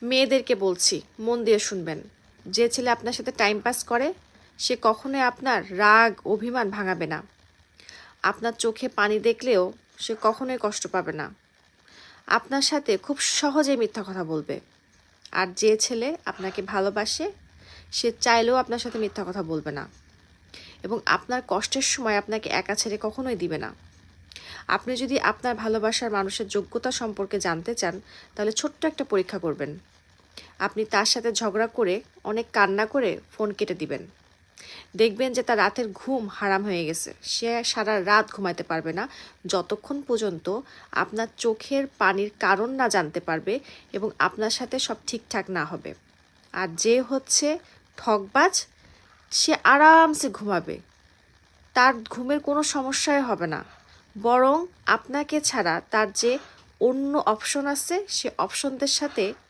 মেয়েদেরকে বলছি, মন দিয়ে শুনবেন। যে ছেলে আপনার সাথে টাইম পাস করে সে কখনোই আপনার রাগ অভিমান ভাঙাবে না। আপনার চোখে পানি দেখলেও সে কখনোই কষ্ট পাবে না। আপনার সাথে খুব সহজেই মিথ্যা কথা বলবে। আর যে ছেলে আপনাকে ভালোবাসে সে চাইলেও আপনার সাথে মিথ্যা কথা বলবে না এবং আপনার কষ্টের সময় আপনাকে একা ছেড়ে কখনোই দিবে না। আপনি যদি আপনার ভালোবাসার মানুষের যোগ্যতা সম্পর্কে জানতে চান তাহলে ছোট্ট একটা পরীক্ষা করবেন। আপনি তার সাথে ঝগড়া করে অনেক কান্না করে ফোন কেটে দিবেন। দেখবেন যে তার রাতের ঘুম হারাম হয়ে গেছে। সে সারা রাত ঘুমাইতে পারবে না যতক্ষণ পর্যন্ত আপনার চোখের পানির কারণ না জানতে পারবে এবং আপনার সাথে সব ঠিকঠাক না হবে। আর যে হচ্ছে ঠকবাজ সে আরামসে ঘুমাবে, তার ঘুমের কোনো সমস্যাই হবে না, বরং আপনাকে ছাড়া তার যে অন্য অপশন আছে সে অপশনদের সাথে